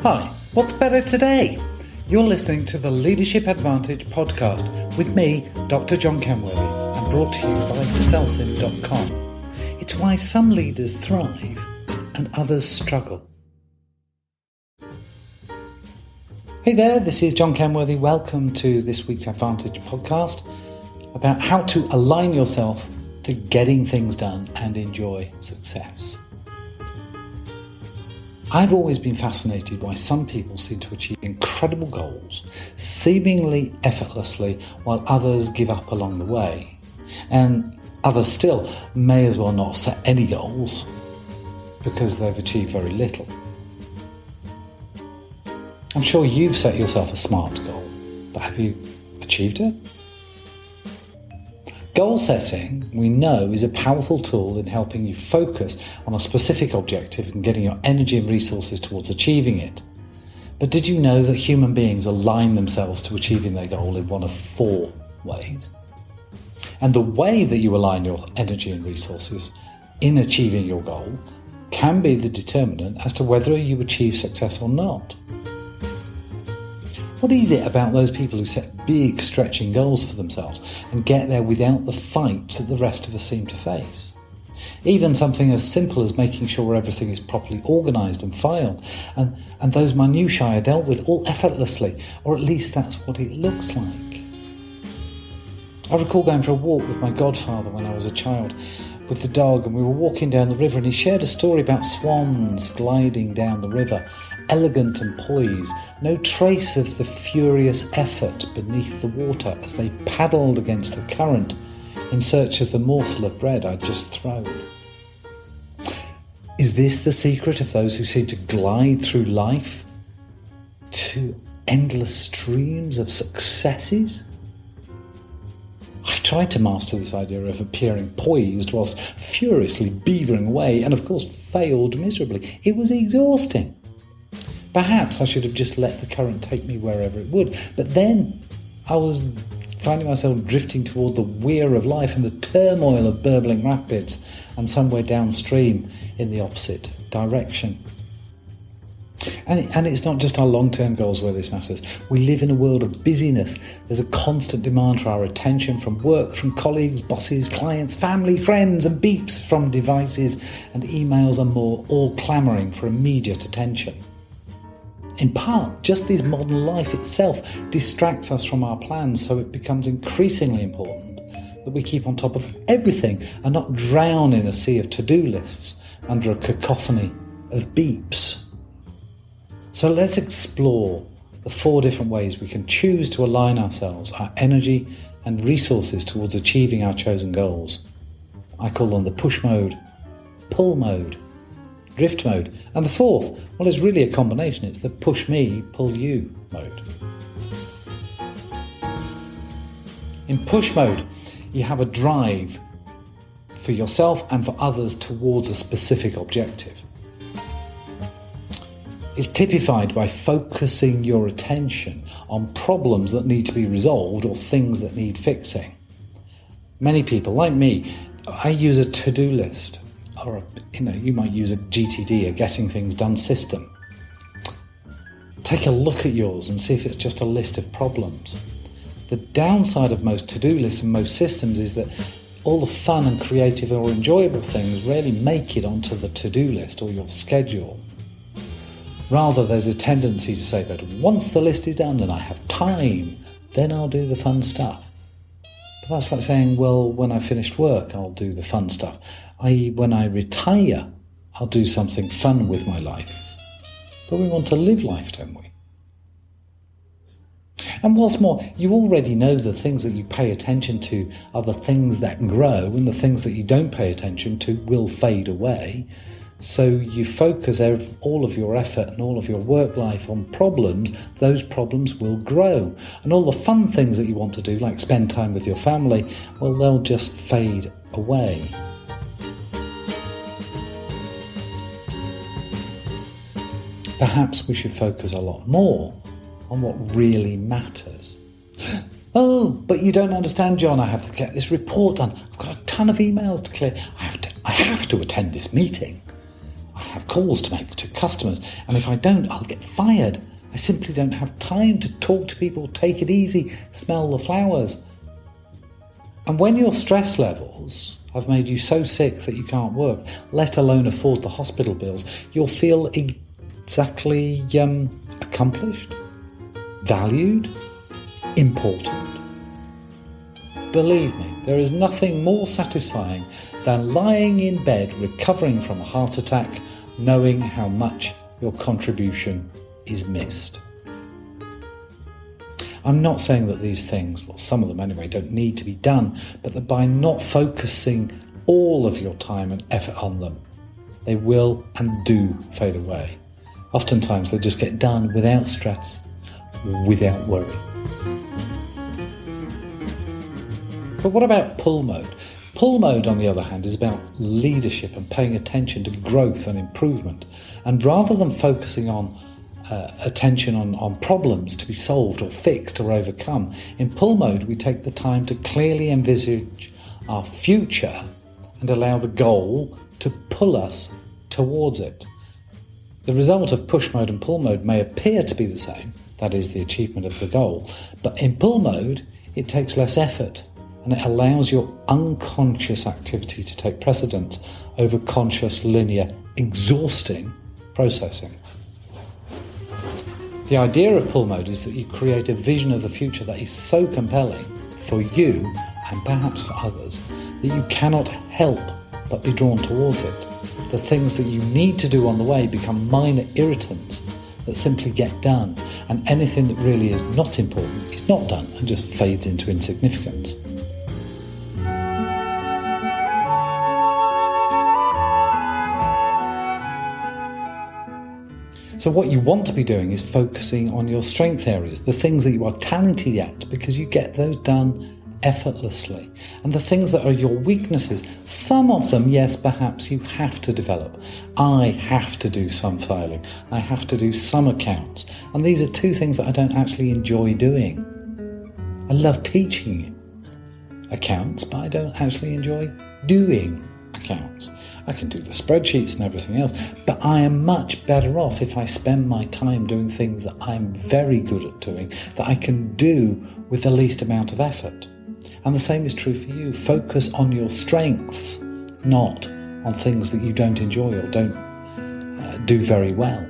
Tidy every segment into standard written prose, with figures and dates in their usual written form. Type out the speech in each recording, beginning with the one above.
Hi, what's better today? You're listening to the Leadership Advantage podcast with me, Dr. John Kenworthy, and brought to you by theselsim.com. It's why some leaders thrive and others struggle. Hey there, this is John Kenworthy. Welcome to this week's Advantage podcast about how to align yourself to getting things done and enjoy success. I've always been fascinated why some people seem to achieve incredible goals, seemingly effortlessly, while others give up along the way. And others still may as well not set any goals because they've achieved very little. I'm sure you've set yourself a SMART goal, but have you achieved it? Goal setting, we know, is a powerful tool in helping you focus on a specific objective and getting your energy and resources towards achieving it. But did you know that human beings align themselves to achieving their goal in one of 4 ways? And the way that you align your energy and resources in achieving your goal can be the determinant as to whether you achieve success or not. What is it about those people who set big, stretching goals for themselves and get there without the fight that the rest of us seem to face? Even something as simple as making sure everything is properly organised and filed, and those minutiae are dealt with all effortlessly, or at least that's what it looks like. I recall going for a walk with my Godfather when I was a child with the dog, and we were walking down the river, and he shared a story about swans gliding down the river, elegant and poised, no trace of the furious effort beneath the water as they paddled against the current in search of the morsel of bread I'd just thrown. Is this the secret of those who seem to glide through life to endless streams of successes? I tried to master this idea of appearing poised whilst furiously beavering away, and of course failed miserably. It was exhausting. Perhaps I should have just let the current take me wherever it would, but then I was finding myself drifting toward the weir of life and the turmoil of burbling rapids and somewhere downstream in the opposite direction. And it's not just our long-term goals where this matters. We live in a world of busyness. There's a constant demand for our attention from work, from colleagues, bosses, clients, family, friends, and beeps from devices and emails and more, all clamouring for immediate attention. In part, just this modern life itself distracts us from our plans, so it becomes increasingly important that we keep on top of everything and not drown in a sea of to-do lists under a cacophony of beeps. So let's explore the 4 different ways we can choose to align ourselves, our energy and resources towards achieving our chosen goals. I call them the push mode, pull mode, drift mode, and the 4th, well, it's really a combination. It's the push me, pull you mode. In push mode, you have a drive for yourself and for others towards a specific objective. It's typified by focusing your attention on problems that need to be resolved or things that need fixing. Many people, like me, I use a to-do list, or you might use a GTD, a getting things done system. Take a look at yours and see if it's just a list of problems. The downside of most to-do lists and most systems is that all the fun and creative or enjoyable things rarely make it onto the to-do list or your schedule. Rather, there's a tendency to say that once the list is done and I have time, then I'll do the fun stuff. But that's like saying, well, when I've finished work, I'll do the fun stuff. I.e., when I retire, I'll do something fun with my life. But we want to live life, don't we? And what's more, you already know the things that you pay attention to are the things that grow, and the things that you don't pay attention to will fade away. So you focus all of your effort and all of your work life on problems, those problems will grow. And all the fun things that you want to do, like spend time with your family, well, they'll just fade away. Perhaps we should focus a lot more on what really matters. Oh, but you don't understand, John. I have to get this report done. I've got a ton of emails to clear. I have to attend this meeting. I have calls to make to customers, and if I don't, I'll get fired. I simply don't have time to talk to people, take it easy, smell the flowers. And when your stress levels have made you so sick that you can't work, let alone afford the hospital bills, you'll feel exactly accomplished, valued, important. Believe me, there is nothing more satisfying than lying in bed recovering from a heart attack, knowing how much your contribution is missed. I'm not saying that these things, well, some of them anyway, don't need to be done, but that by not focusing all of your time and effort on them, they will and do fade away. Oftentimes they just get done without stress, without worry. But what about pull mode? Pull mode, on the other hand, is about leadership and paying attention to growth and improvement. And rather than focusing on attention on problems to be solved or fixed or overcome, in pull mode we take the time to clearly envisage our future and allow the goal to pull us towards it. The result of push mode and pull mode may appear to be the same, that is, the achievement of the goal, but in pull mode it takes less effort and it allows your unconscious activity to take precedence over conscious, linear, exhausting processing. The idea of pull mode is that you create a vision of the future that is so compelling for you and perhaps for others that you cannot help but be drawn towards it. The things that you need to do on the way become minor irritants that simply get done, and anything that really is not important is not done and just fades into insignificance. So what you want to be doing is focusing on your strength areas, the things that you are talented at, because you get those done effortlessly. And the things that are your weaknesses, some of them, yes, perhaps you have to develop. I have to do some filing. I have to do some accounts. And these are two things that I don't actually enjoy doing. I love teaching accounts, but I don't actually enjoy doing accounts. I can do the spreadsheets and everything else, but I am much better off if I spend my time doing things that I'm very good at doing, that I can do with the least amount of effort. And the same is true for you. Focus on your strengths, not on things that you don't enjoy or don't do very well.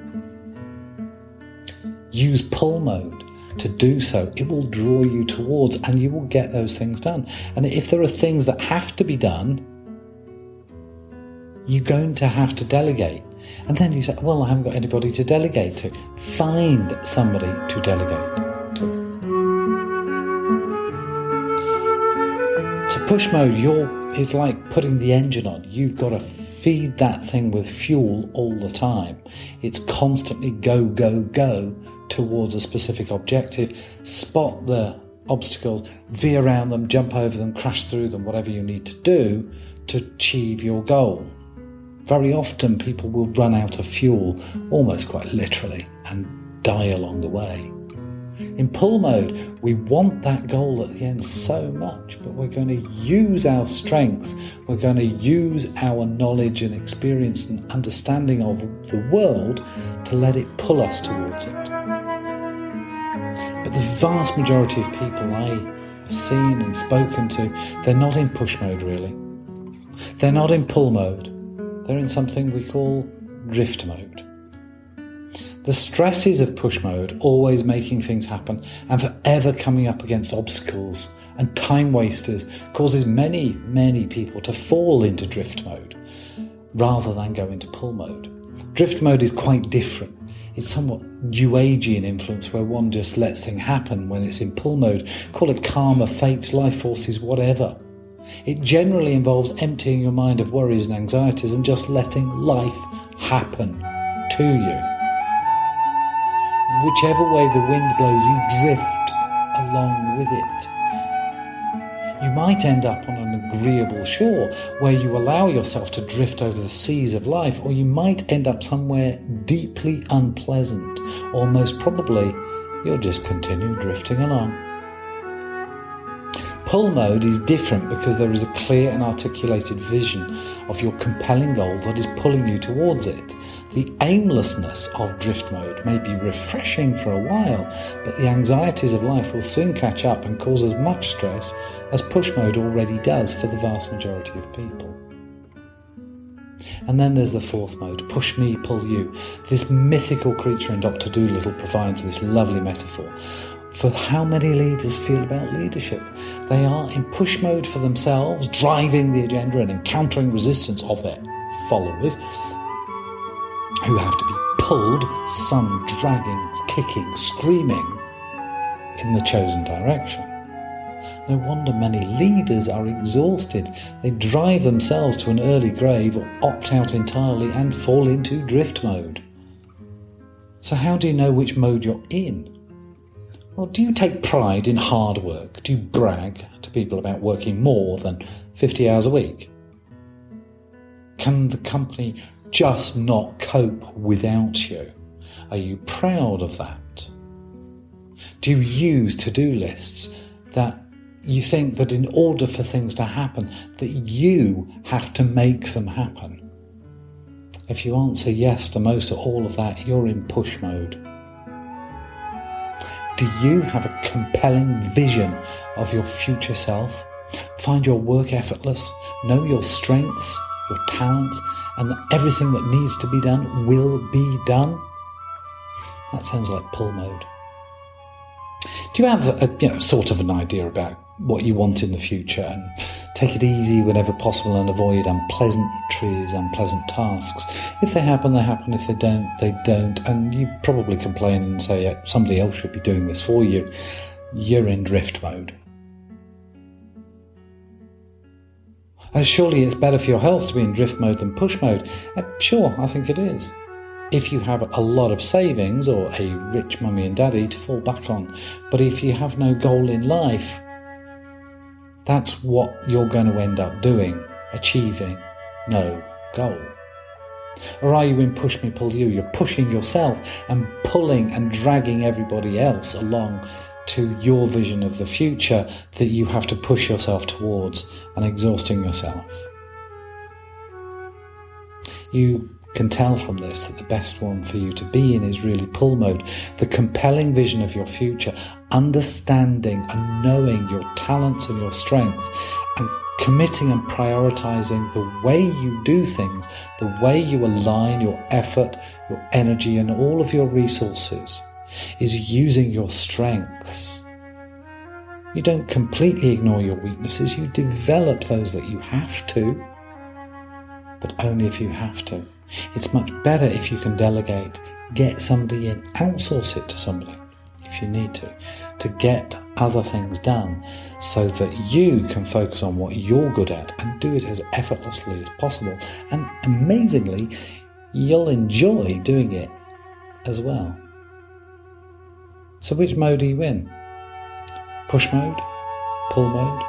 Use pull mode to do so. It will draw you towards, and you will get those things done. And if there are things that have to be done, you're going to have to delegate. And then you say, well, I haven't got anybody to delegate to. Find somebody to delegate to. So push mode, it's like putting the engine on. You've got to feed that thing with fuel all the time. It's constantly go, go, go towards a specific objective. Spot the obstacles, veer around them, jump over them, crash through them, whatever you need to do to achieve your goal. Very often people will run out of fuel, almost quite literally, and die along the way. In pull mode, we want that goal at the end so much, but we're going to use our strengths, we're going to use our knowledge and experience and understanding of the world to let it pull us towards it. But the vast majority of people I have seen and spoken to, they're not in push mode really. They're not in pull mode. They're in something we call drift mode. The stresses of push mode, always making things happen and forever coming up against obstacles and time wasters, causes many, many people to fall into drift mode rather than go into pull mode. Drift mode is quite different. It's somewhat New Agey in influence, where one just lets things happen when it's in pull mode. Call it karma, fate, life forces, whatever. It generally involves emptying your mind of worries and anxieties and just letting life happen to you. Whichever way the wind blows, you drift along with it. You might end up on an agreeable shore where you allow yourself to drift over the seas of life, or you might end up somewhere deeply unpleasant, or most probably you'll just continue drifting along. Pull mode is different because there is a clear and articulated vision of your compelling goal that is pulling you towards it. The aimlessness of drift mode may be refreshing for a while, but the anxieties of life will soon catch up and cause as much stress as push mode already does for the vast majority of people. And then there's the fourth mode, push me, pull you. This mythical creature in Dr. Dolittle provides this lovely metaphor for how many leaders feel about leadership. They are in push mode for themselves, driving the agenda and encountering resistance of their followers, who have to be pulled, some dragging, kicking, screaming in the chosen direction. No wonder many leaders are exhausted. They drive themselves to an early grave or opt out entirely and fall into drift mode. So how do you know which mode you're in? Well, do you take pride in hard work? Do you brag to people about working more than 50 hours a week? Can the company just not cope without you? Are you proud of that? Do you use to-do lists that you think that in order for things to happen, that you have to make them happen? If you answer yes to most or all of that, you're in push mode. Do you have a compelling vision of your future self? Find your work effortless, know your strengths, your talents, and that everything that needs to be done will be done? That sounds like pull mode. Do you have a sort of an idea about what you want in the future, and take it easy whenever possible and avoid unpleasant tasks? If they happen, they happen. If they don't, they don't. And you probably complain and say somebody else should be doing this for you. You're in drift mode. Surely it's better for your health to be in drift mode than push mode. Sure, I think it is. If you have a lot of savings or a rich mummy and daddy to fall back on. But if you have no goal in life, that's what you're going to end up doing, achieving no goal. Or are you in push me, pull you? You're pushing yourself and pulling and dragging everybody else along to your vision of the future that you have to push yourself towards and exhausting yourself. You can tell from this that the best one for you to be in is really pull mode, the compelling vision of your future, understanding and knowing your talents and your strengths, and committing and prioritizing the way you do things, the way you align your effort, your energy, and all of your resources is using your strengths. You don't completely ignore your weaknesses, you develop those that you have to, but only if you have to. It's much better if you can delegate, get somebody in, outsource it to somebody if you need to get other things done so that you can focus on what you're good at and do it as effortlessly as possible. And amazingly, you'll enjoy doing it as well. So which mode are you in? Push mode, pull mode,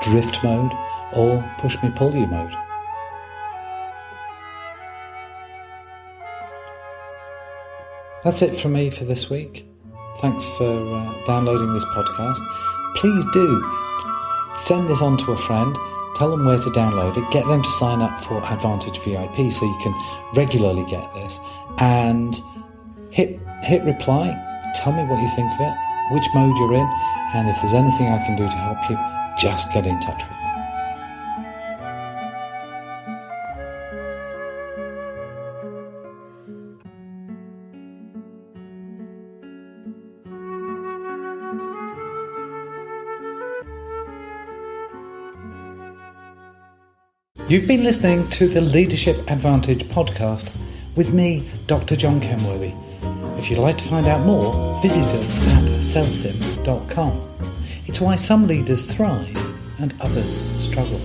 drift mode, or push me, pull you mode? That's it from me for this week. Thanks for downloading this podcast. Please do send this on to a friend. Tell them where to download it. Get them to sign up for Advantage VIP so you can regularly get this. And hit reply. Tell me what you think of it, which mode you're in, and if there's anything I can do to help you, just get in touch with me. You've been listening to the Leadership Advantage podcast with me, Dr. John Kenworthy. If you'd like to find out more, visit us at cellsim.com. It's why some leaders thrive and others struggle.